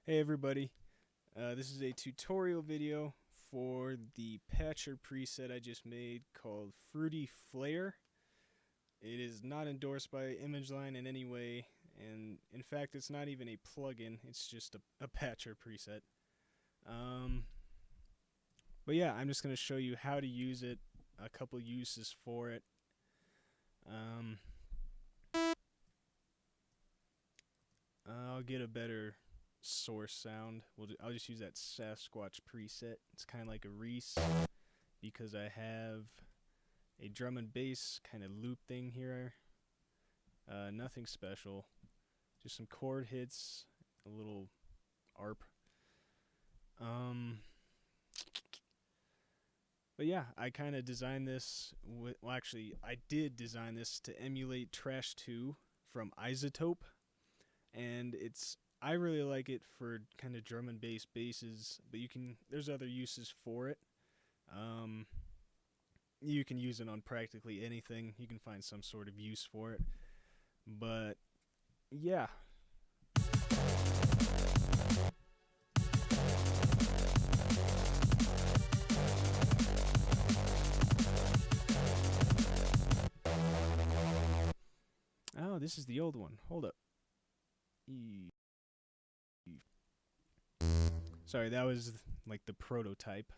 Hey everybody, this is a tutorial video for the patcher preset I just made called Fruity Flayer. It is not endorsed by ImageLine in any way, and in fact it's not even a plugin, it's just a patcher preset. But yeah, I'm just going to show you how to use it, a couple uses for it. I'll get a better source sound. I'll just use that Sasquatch preset. It's kind of like a Reese because I have a drum and bass kind of loop thing here. Nothing special, just some chord hits, a little arp. But yeah, I kind of designed this with, well actually I did design this to emulate Trash 2 from Isotope, and I really like it for kind of drum and bass basses, but there's other uses for it. You can use it on practically anything. You can find some sort of use for it. But yeah. Oh, this is the old one. Hold up. Sorry, that was like the prototype.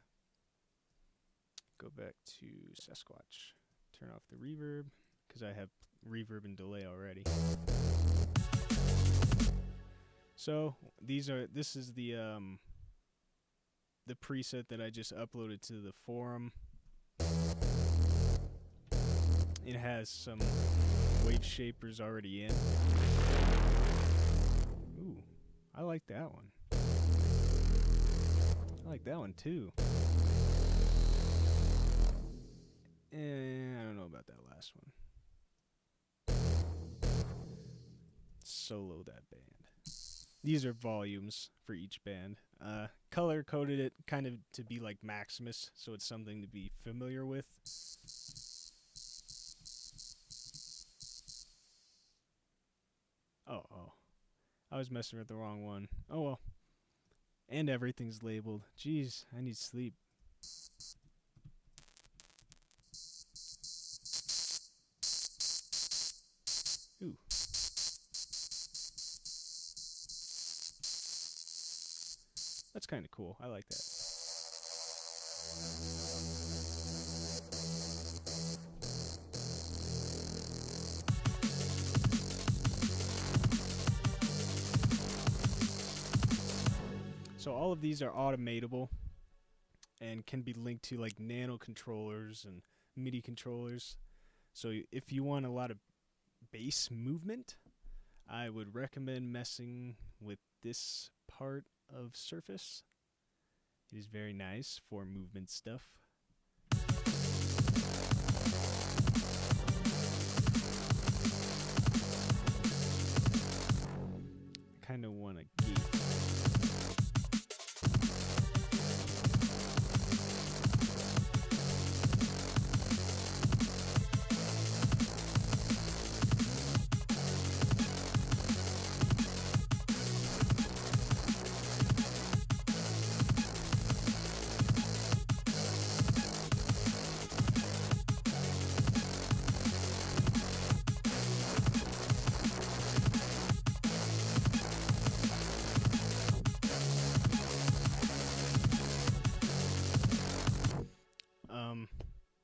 Go back to Sasquatch. Turn off the reverb because I have reverb and delay already. So this is the preset that I just uploaded to the forum. It has some wave shapers already in. Ooh, I like that one. I like that one too. I don't know about that last one. Solo that band. These are volumes for each band. Color coded it kind of to be like Maximus, so it's something to be familiar with. Oh. I was messing with the wrong one. Oh well. And everything's labeled. Jeez, I need sleep. Ooh. That's kind of cool. I like that. So all of these are automatable and can be linked to like nano controllers and MIDI controllers. So if you want a lot of bass movement, I would recommend messing with this part of Surface. It is very nice for movement stuff. I kind of want to gate.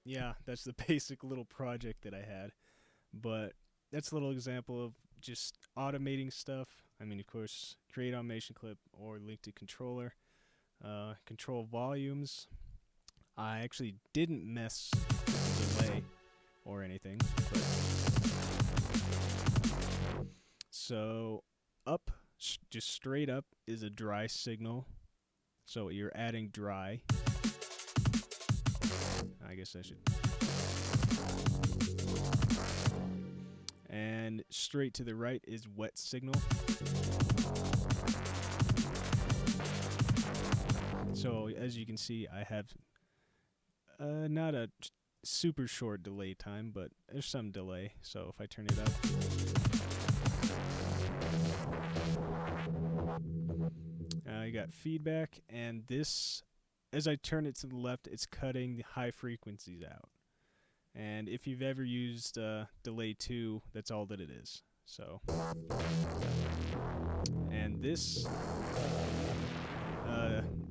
Yeah, that's the basic little project that I had. But that's a little example of just automating stuff. I mean, of course, create automation clip or link to controller. Control volumes. I actually didn't mess with the delay or anything. So up, just straight up, is a dry signal. So you're adding dry. I guess I should. And straight to the right is wet signal. So as you can see, I have not a super short delay time, but there's some delay. So if I turn it up, you got feedback, and this, as I turn it to the left, it's cutting the high frequencies out. And if you've ever used delay 2, that's all that it is. So, and this,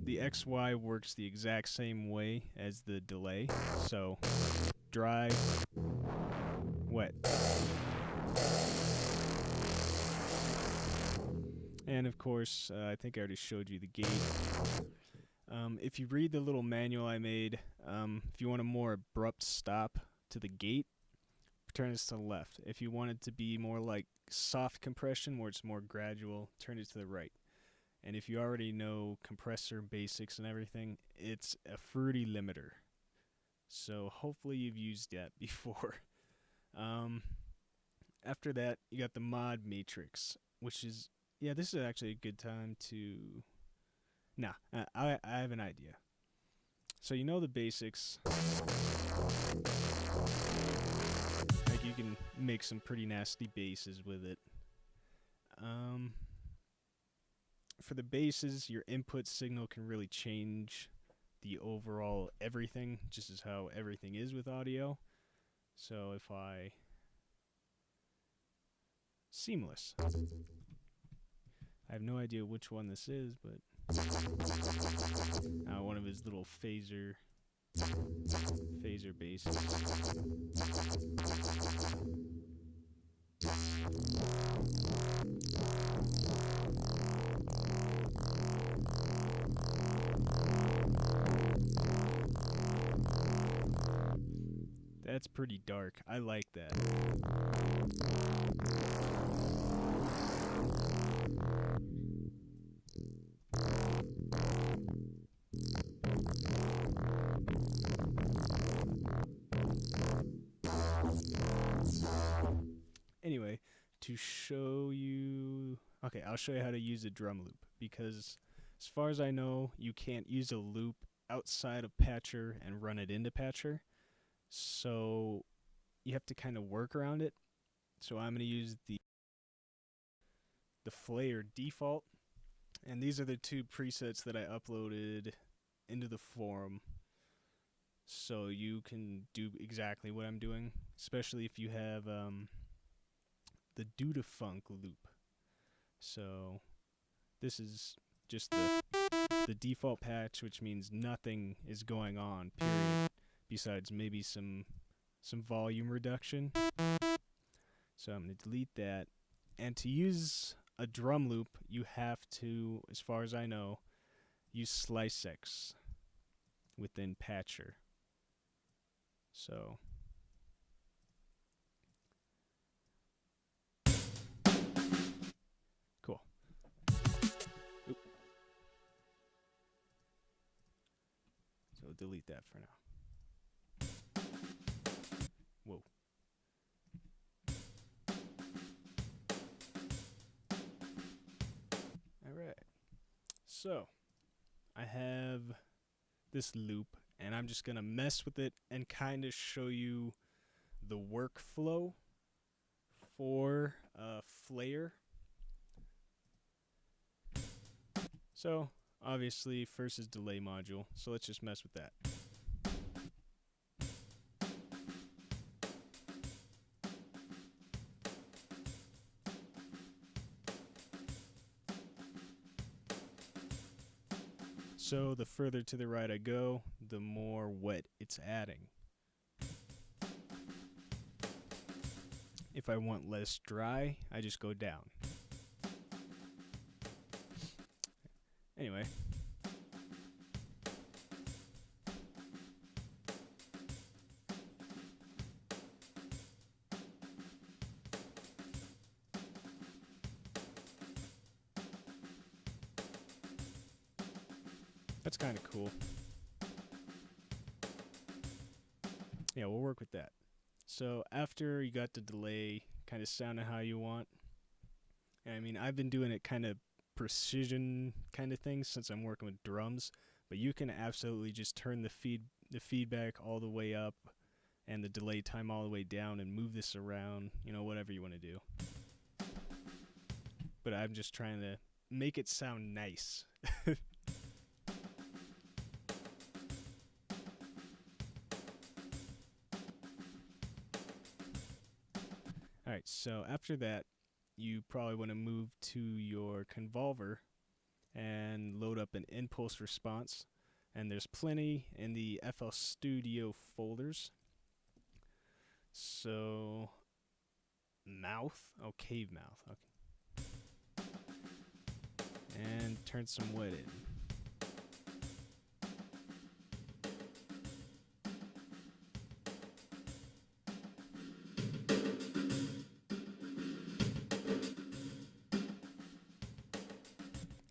the XY works the exact same way as the delay. So, dry, wet. And of course, I think I already showed you the gate. If you read the little manual I made, if you want a more abrupt stop to the gate, turn this to the left. If you want it to be more like soft compression, where it's more gradual, turn it to the right. And if you already know compressor basics and everything, it's a Fruity limiter. So hopefully you've used that before. After that, you got the mod matrix, which is, yeah, this is actually a good time to... Nah, I have an idea. So you know the basics. Like you can make some pretty nasty basses with it. For the basses, your input signal can really change the overall everything, just as how everything is with audio. So if I... Seamless. I have no idea which one this is, but... one of his little phaser basses. That's pretty dark. I like that. Anyway, to show you... Okay, I'll show you how to use a drum loop, because as far as I know, you can't use a loop outside of Patcher and run it into Patcher. So you have to kind of work around it. So I'm going to use the Flayer default, and these are the 2 presets that I uploaded into the forum, so you can do exactly what I'm doing, especially if you have the do-to-funk loop. So this is just the default patch, which means nothing is going on, period, besides maybe some volume reduction. So I'm going to delete that. And to use a drum loop, you have to, as far as I know, use SliceX within Patcher. So cool. Oop. So delete that for now. Whoa. Alright. So I have this loop, and I'm just gonna mess with it and kind of show you the workflow for Flayer. So obviously first is delay module, so let's just mess with that. So the further to the right I go, the more wet it's adding. If I want less dry, I just go down. Anyway. That's kind of cool. Yeah, we'll work with that. So after you got the delay kind of sounding how you want, and I mean, I've been doing it kind of precision kind of thing since I'm working with drums, but you can absolutely just turn the feedback all the way up and the delay time all the way down and move this around, you know, whatever you want to do. But I'm just trying to make it sound nice, Alright, so after that, you probably want to move to your convolver and load up an impulse response. And there's plenty in the FL Studio folders. So, mouth. Oh, cave mouth. Okay. And turn some wood in.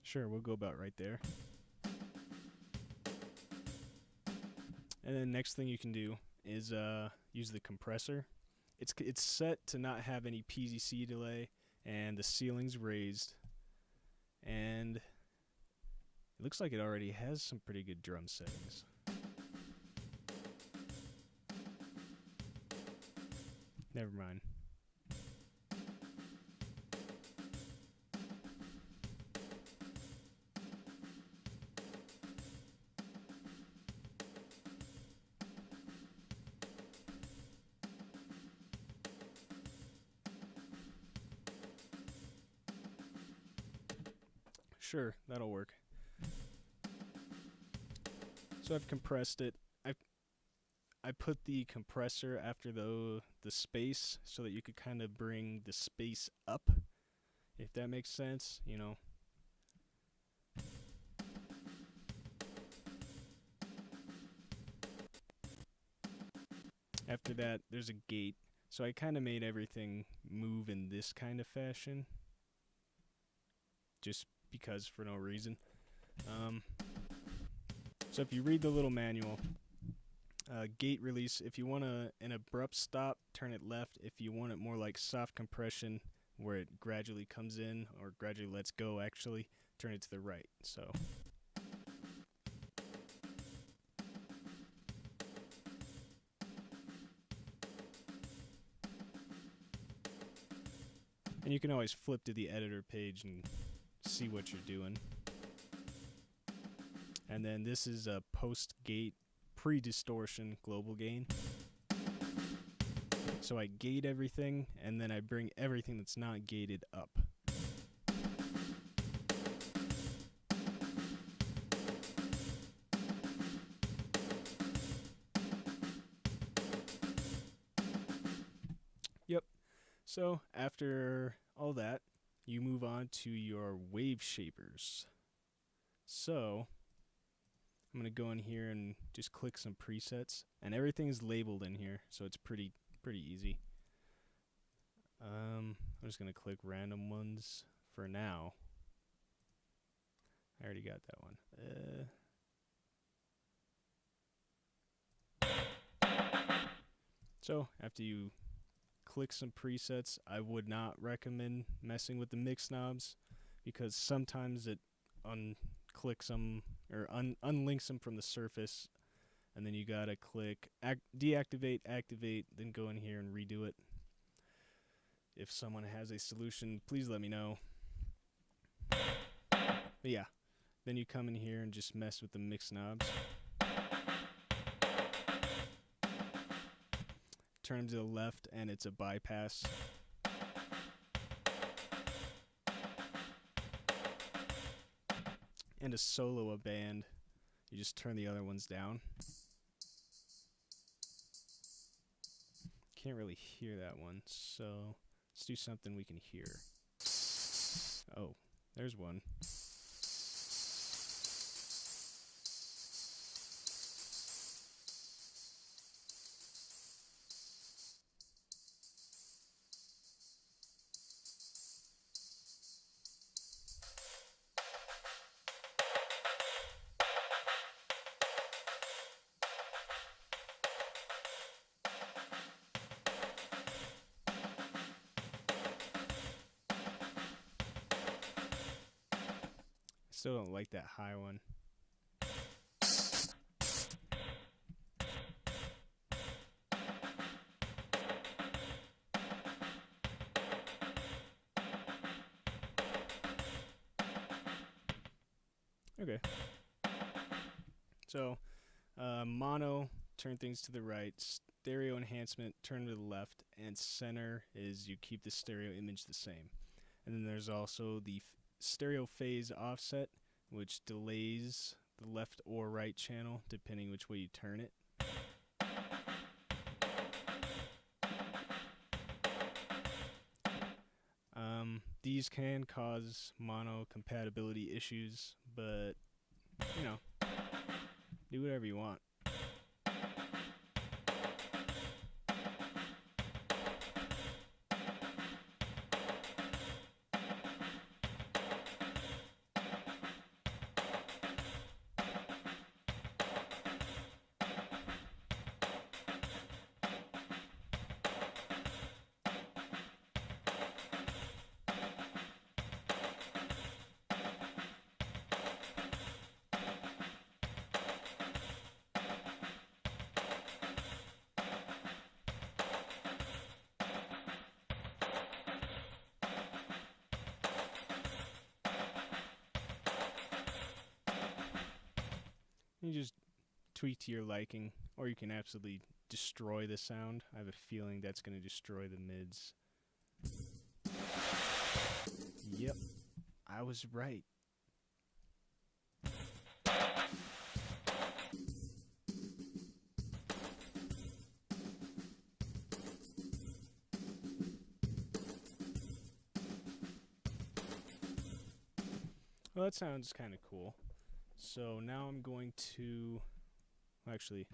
Sure, we'll go about right there. And then next thing you can do is use the compressor. It's set to not have any PZC delay, and the ceiling's raised. And it looks like it already has some pretty good drum settings. Never mind. Sure, that'll work. So I've compressed it. I put the compressor after the space so that you could kind of bring the space up, if that makes sense, you know. After that, there's a gate. So I kind of made everything move in this kind of fashion, just because for no reason. So if you read the little manual, gate release, if you want an abrupt stop, turn it left. If you want it more like soft compression, where it gradually comes in, or gradually lets go actually, turn it to the right. So and you can always flip to the editor page and see what you're doing. And then this is a post-gate pre-distortion global gain. So I gate everything, and then I bring everything that's not gated up. Yep. So after all that, you move on to your wave shapers. So I'm going to go in here and just click some presets, and everything is labeled in here, so it's pretty easy. I'm just going to click random ones for now. I already got that one. So after you click some presets, I would not recommend messing with the mix knobs, because sometimes it unclicks them or unlinks them from the surface, and then you gotta click deactivate, activate, then go in here and redo it. If someone has a solution, please let me know. But yeah, then you come in here and just mess with the mix knobs. Turn them to the left, and it's a bypass. And to solo a band, you just turn the other ones down. Can't really hear that one, so let's do something we can hear. Oh, there's one. Still don't like that high one. Okay. So, mono, turn things to the right. Stereo enhancement, turn to the left. And center is you keep the stereo image the same. And then there's also the stereo phase offset, which delays the left or right channel, depending which way you turn it. These can cause mono compatibility issues, but, you know, do whatever you want. You just tweak to your liking, or you can absolutely destroy the sound. I have a feeling that's going to destroy the mids. Yep, I was right. Well, that sounds kind of cool. So now I'm going to, actually,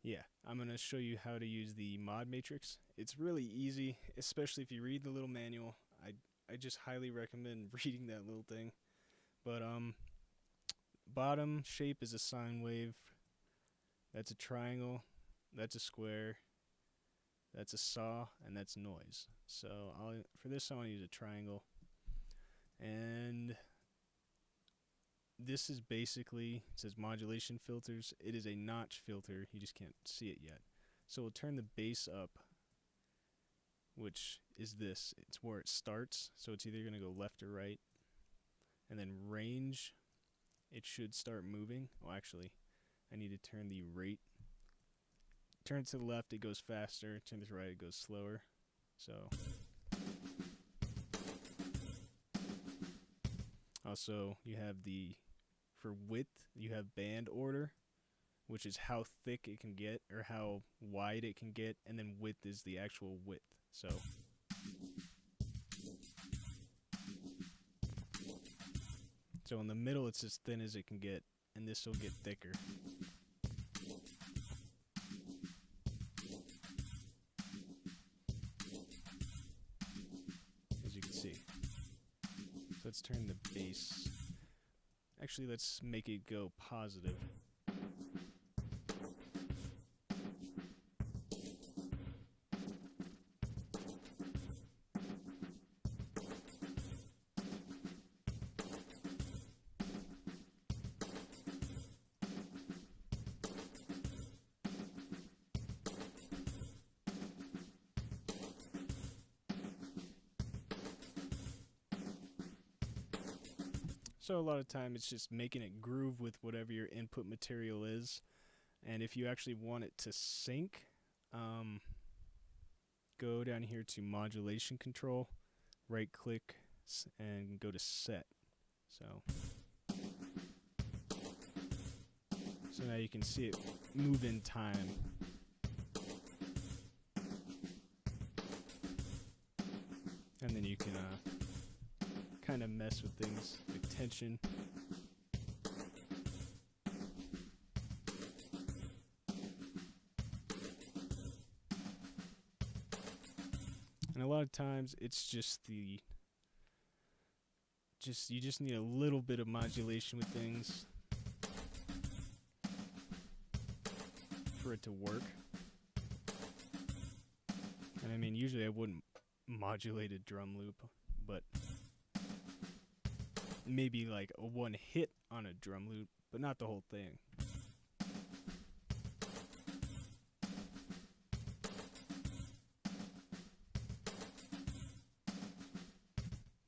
yeah, I'm going to show you how to use the mod matrix. It's really easy, especially if you read the little manual. I just highly recommend reading that little thing. But bottom shape is a sine wave. That's a triangle. That's a square. That's a saw, and that's noise. So for this I want to use a triangle. And this is basically, it says modulation filters. It is a notch filter. You just can't see it yet. So we'll turn the bass up, which is this. It's where it starts. So it's either going to go left or right. And then range, it should start moving. Oh, actually, I need to turn the rate. Turn to the left, it goes faster. Turn to the right, it goes slower. So, also you have for width, you have band order, which is how thick it can get or how wide it can get, and then width is the actual width. So in the middle, it's as thin as it can get, and this will get thicker. Let's turn the bass. Actually, let's make it go positive. So a lot of time it's just making it groove with whatever your input material is. And if you actually want it to sync, go down here to modulation control, right click, and go to set. So now you can see it move in time. And then you can kind of mess with things like tension. And a lot of times it's just you just need a little bit of modulation with things for it to work. And I mean, usually I wouldn't modulate a drum loop, but maybe like a one hit on a drum loop, but not the whole thing.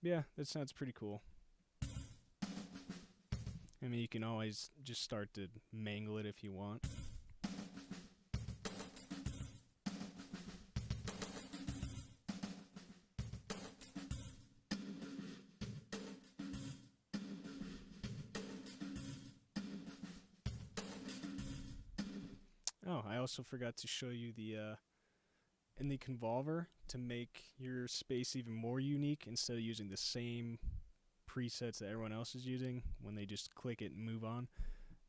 Yeah, that sounds pretty cool. I mean, you can always just start to mangle it if you want. Oh, I also forgot to show you the in the convolver to make your space even more unique. Instead of using the same presets that everyone else is using when they just click it and move on,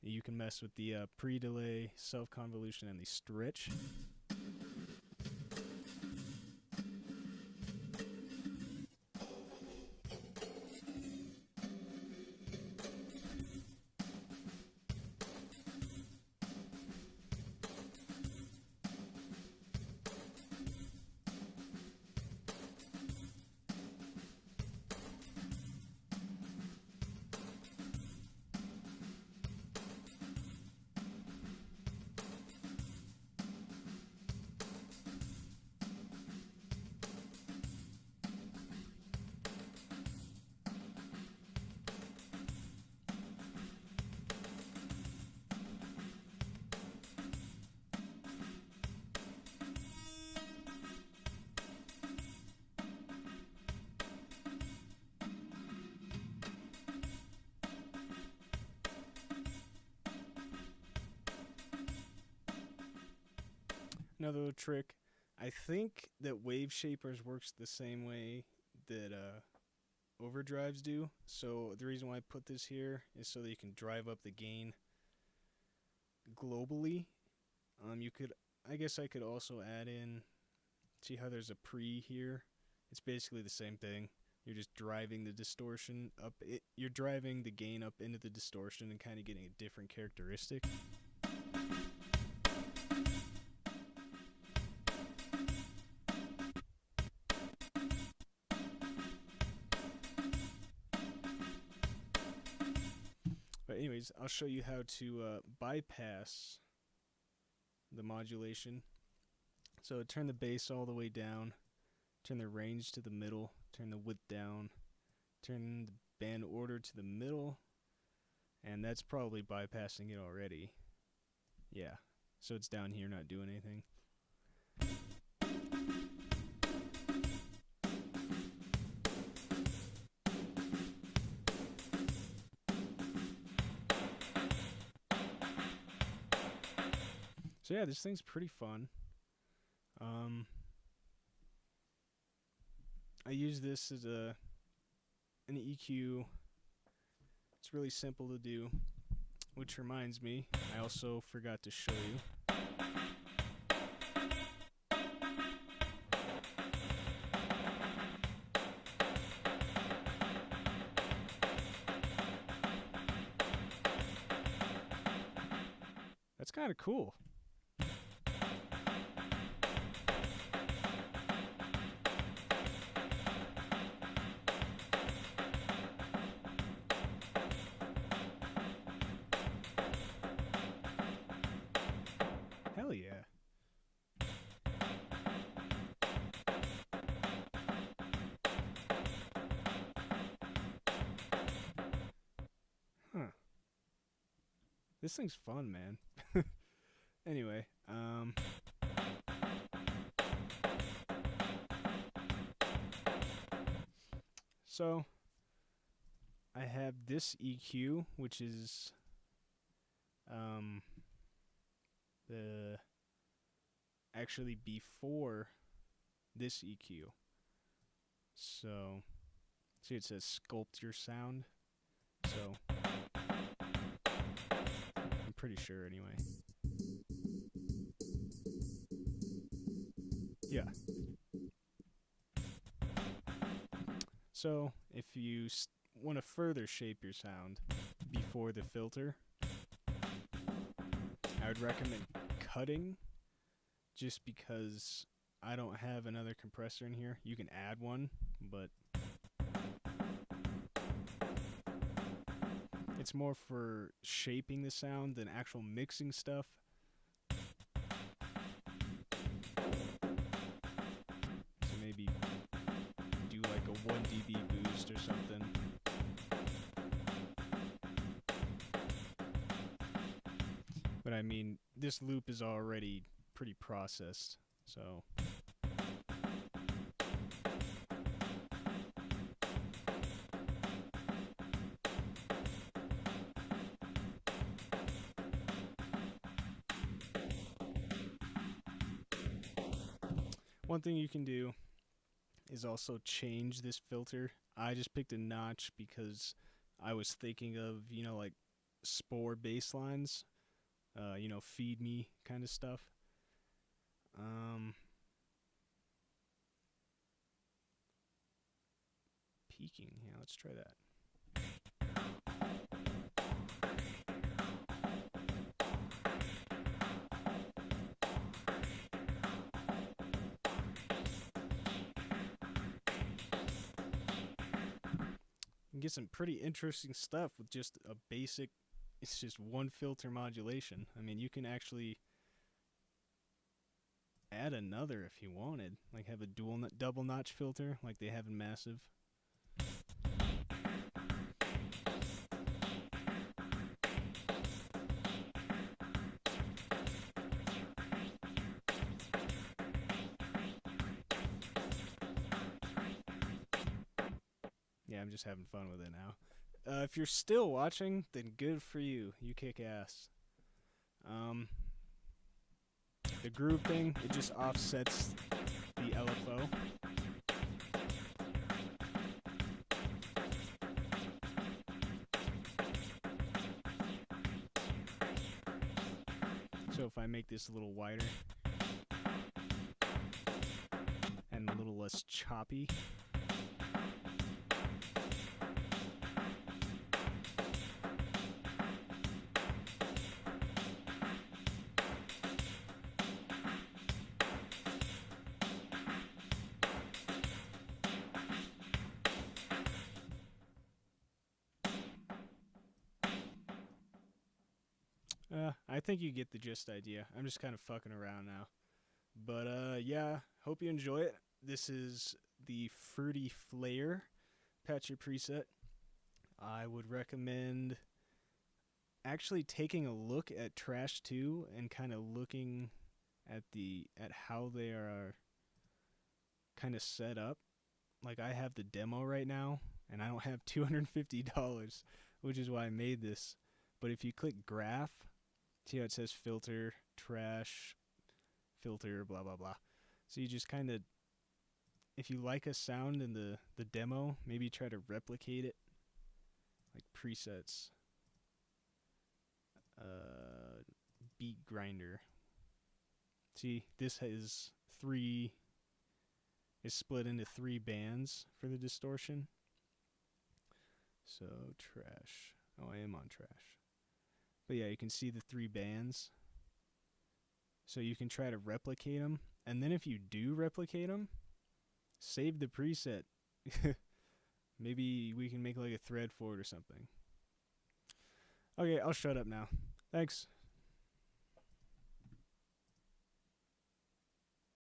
you can mess with the pre-delay, self-convolution, and the stretch. Another little trick. I think that Wave Shapers works the same way that overdrives do. So the reason why I put this here is so that you can drive up the gain globally. You could, I guess I could also add in, see how there's a pre here? It's basically the same thing. You're just driving the distortion up. You're driving the gain up into the distortion and kind of getting a different characteristic. But anyways, I'll show you how to bypass the modulation. So turn the bass all the way down, turn the range to the middle, turn the width down, turn the band order to the middle, and that's probably bypassing it already. Yeah, so it's down here not doing anything. So yeah, this thing's pretty fun. I use this as an EQ. It's really simple to do, which reminds me, I also forgot to show you. That's kind of cool. Hell yeah. Huh. This thing's fun, man. Anyway, so I have this EQ, which is the actually before this EQ. So see, it says sculpt your sound. So I'm pretty sure anyway. Yeah. So if you want to further shape your sound before the filter, I would recommend cutting, just because I don't have another compressor in here. You can add one, but it's more for shaping the sound than actual mixing stuff. So maybe do like a 1 dB boost boost or something. But I mean, this loop is already pretty processed, so. One thing you can do is also change this filter. I just picked a notch because I was thinking of, you know, like spore bass lines, you know, feed me kind of stuff. Peaking, yeah, let's try that. You can get some pretty interesting stuff with just a basic, it's just one filter modulation. I mean, you can actually add another if you wanted, like have a double notch filter like they have in Massive. Yeah, I'm just having fun with it now. If you're still watching, then good for you. You kick ass. The groove thing, it just offsets the LFO. So if I make this a little wider and a little less choppy, I think you get the gist idea. I'm just kind of fucking around now. But yeah, hope you enjoy it. This is the Fruity Flayer patcher preset. I would recommend actually taking a look at Trash 2 and kind of looking at how they are kind of set up. Like, I have the demo right now and I don't have $250, which is why I made this. But if you click graph, see how it says filter, trash, filter, blah blah blah. So you just kind of, if you like a sound in the demo, maybe try to replicate it, like presets. Beat grinder. See, this is split into 3 bands for the distortion. So trash. Oh, I am on trash. But yeah, you can see the 3 bands. So you can try to replicate them. And then if you do replicate them, save the preset. Maybe we can make like a thread for it or something. Okay, I'll shut up now. Thanks.